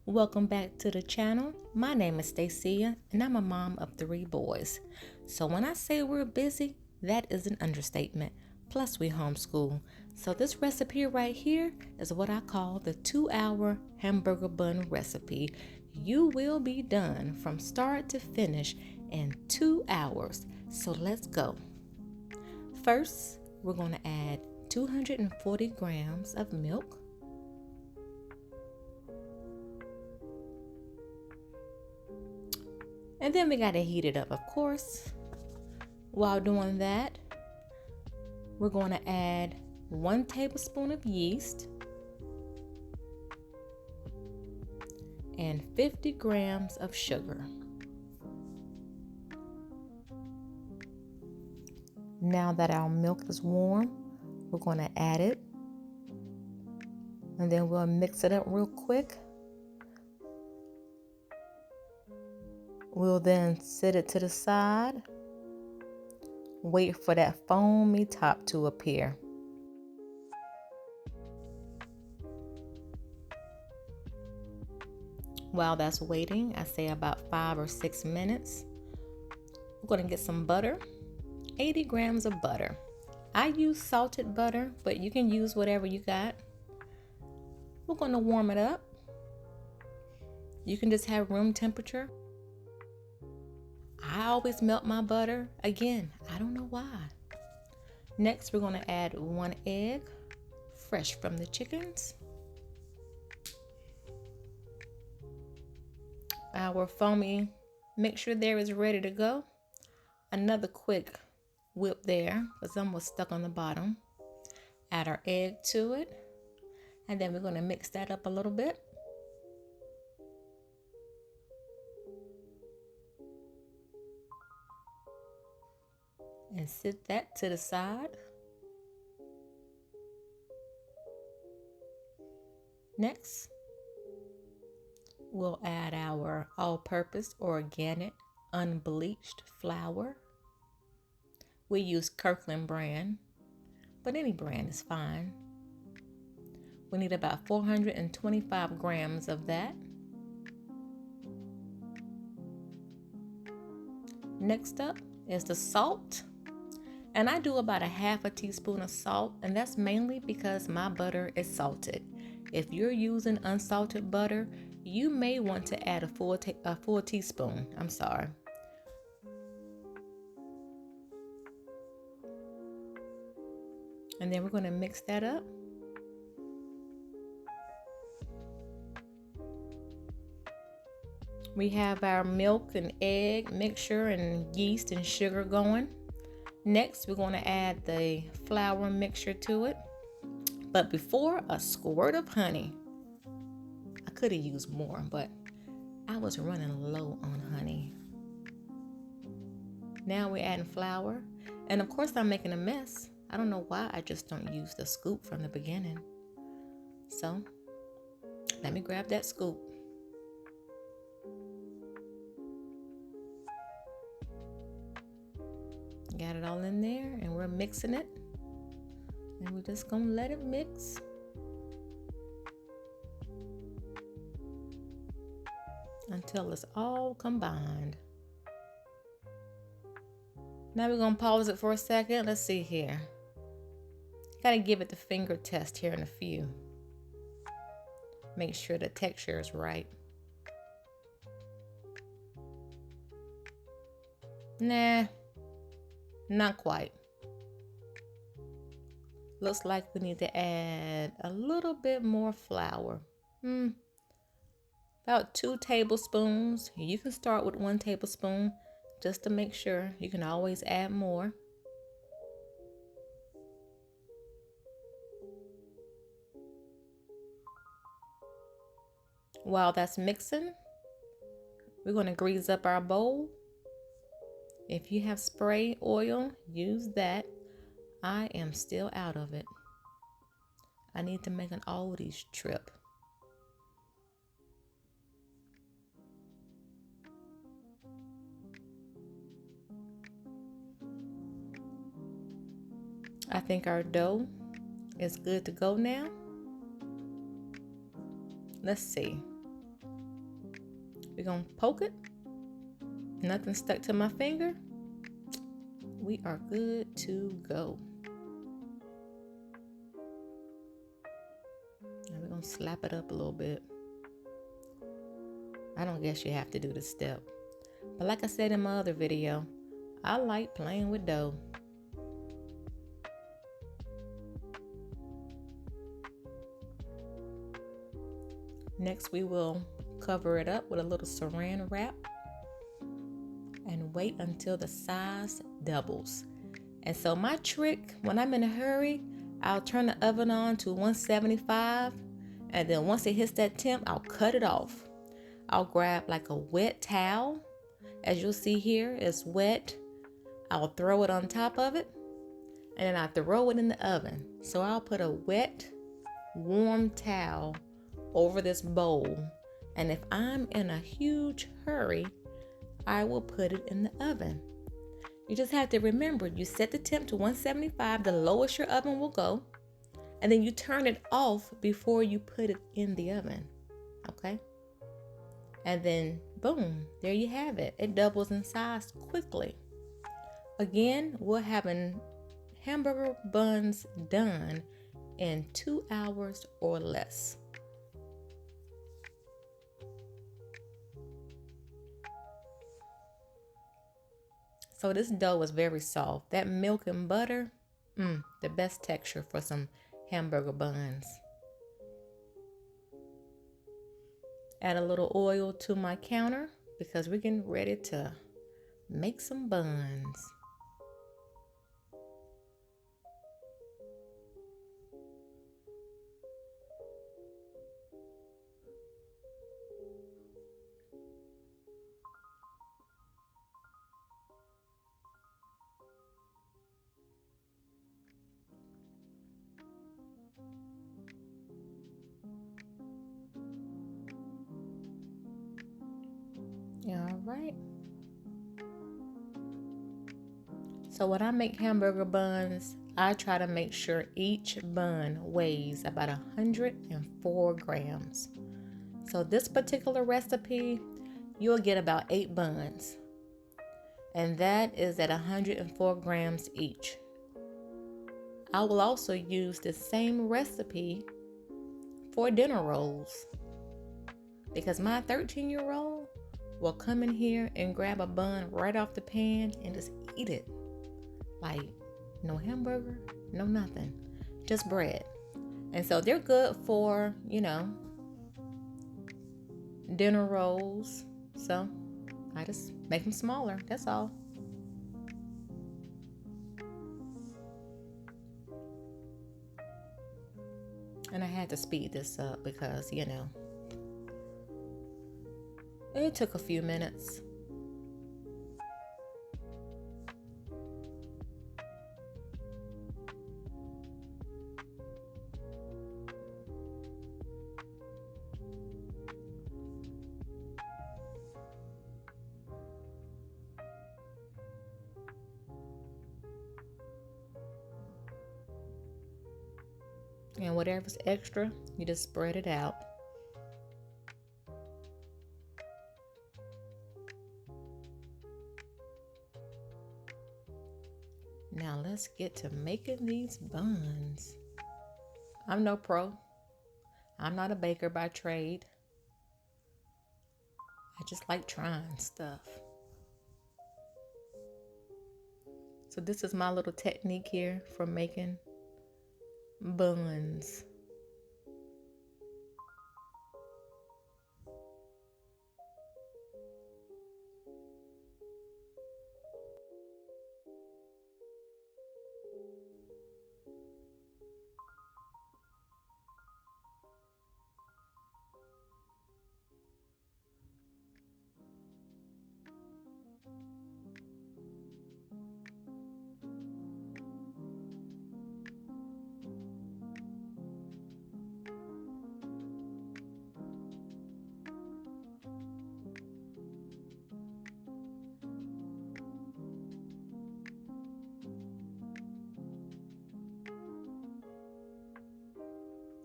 Welcome back to the channel. My name is Stacia and I'm a mom of 3 boys. So when I say we're busy, that is an understatement. Plus we homeschool. So this recipe right here is what I call the 2-hour hamburger bun recipe. You will be done from start to finish in 2 hours. So let's go. First, we're going to add 240 grams of milk. And then we got to heat it up, of course. While doing that, we're going to add 1 tablespoon of yeast and 50 grams of sugar. Now that our milk is warm, we're going to add it. And then we'll mix it up real quick. We'll then set it to the side. Wait for that foamy top to appear. While that's waiting, I say about 5 or 6 minutes, we're going to get some butter, 80 grams of butter. I use salted butter, but you can use whatever you got. We're going to warm it up. You can just have room temperature. I always melt my butter. Again, I don't know why. Next, we're going to add 1 egg, fresh from the chickens. Our foamy mixture there is ready to go. Another quick whip there. It's almost stuck on the bottom. Add our egg to it. And then we're going to mix that up a little bit. And set that to the side. Next, we'll add our all-purpose organic unbleached flour. We use Kirkland brand, but any brand is fine. We need about 425 grams of that. Next up is the salt. And I do about 1/2 teaspoon of salt, and that's mainly because my butter is salted. If you're using unsalted butter, you may want to add a full teaspoon. I'm sorry. And then we're going to mix that up. We have our milk and egg mixture and yeast and sugar going. Next, we're going to add the flour mixture to it. But before, a squirt of honey. I could have used more, but I was running low on honey. Now we're adding flour. And of course, I'm making a mess. I don't know why I just don't use the scoop from the beginning. So, let me grab that scoop. Got it all in there, and we're mixing it. And we're just gonna let it mix. Until it's all combined. Now we're gonna pause it for a second. Let's see here. Gotta give it the finger test here in a few. Make sure the texture is right. Nah, not quite. Looks like we need to add a little bit more flour. About 2 tablespoons. You can start with 1 tablespoon just to make sure. You can always add more. While that's mixing, we're going to grease up our bowl. If you have spray oil, use that. I am still out of it. I need to make an oldies trip. I think our dough is good to go now. Let's see. We're going to poke it. Nothing stuck to my finger. We are good to go. Now we're going to slap it up a little bit. I don't guess you have to do this step. But like I said in my other video, I like playing with dough. Next, we will cover it up with a little saran wrap and wait until the size doubles. And so my trick, when I'm in a hurry, I'll turn the oven on to 175, and then once it hits that temp, I'll cut it off. I'll grab like a wet towel. As you'll see here, it's wet. I'll throw it on top of it, and then I throw it in the oven. So I'll put a wet, warm towel over this bowl, and if I'm in a huge hurry, I will put it in the oven. You just have to remember, you set the temp to 175, the lowest your oven will go, and then you turn it off before you put it in the oven, okay? And then boom, there you have it. It doubles in size quickly. Again, we're having hamburger buns done in 2 hours or less. So this dough is very soft. That milk and butter, the best texture for some hamburger buns. Add a little oil to my counter because we're getting ready to make some buns. All right. So when I make hamburger buns, I try to make sure each bun weighs about 104 grams. So this particular recipe, you'll get about 8 buns. And that is at 104 grams each. I will also use the same recipe for dinner rolls, because my 13-year-old will come in here and grab a bun right off the pan and just eat it. Like, no hamburger, no nothing, just bread. And so they're good for, dinner rolls. So I just make them smaller, that's all. And I had to speed this up because, it took a few minutes. And whatever's extra, you just spread it out. Now let's get to making these buns. I'm no pro. I'm not a baker by trade. I just like trying stuff. So this is my little technique here for making buns.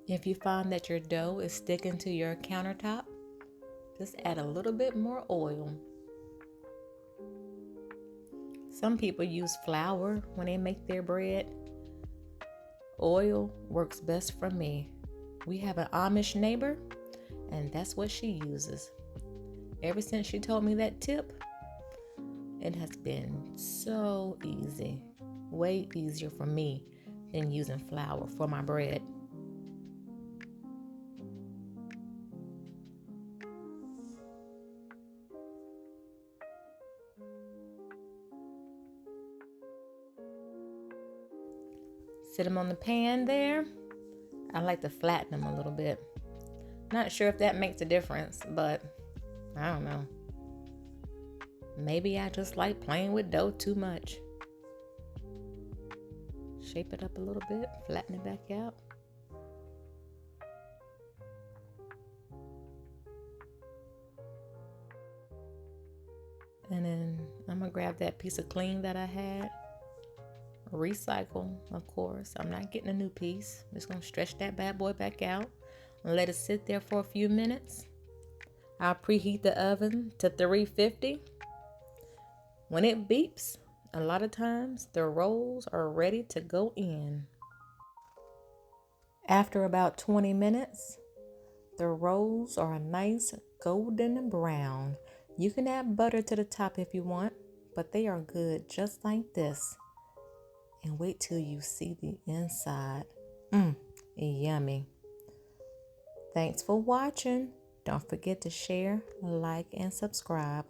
If you find that your dough is sticking to your countertop, Just add a little bit more oil. Some people use flour when they make their bread. Oil works best for me. We have an Amish neighbor, and that's what she uses. Ever since she told me that tip, it has been so easy. Way easier for me than using flour for my bread. Sit them on the pan there. I like to flatten them a little bit. Not sure if that makes a difference, but I don't know. Maybe I just like playing with dough too much. Shape it up a little bit, flatten it back out. And then I'm gonna grab that piece of cling that I had. Recycle, of course. I'm not getting a new piece. I'm just gonna stretch that bad boy back out and let it sit there for a few minutes. I'll preheat the oven to 350. When it beeps, a lot of times the rolls are ready to go in. After about 20 minutes, the rolls are a nice golden brown. You can add butter to the top if you want, but they are good just like this. And wait till you see the inside. Yummy. Thanks for watching. Don't forget to share, like, and subscribe.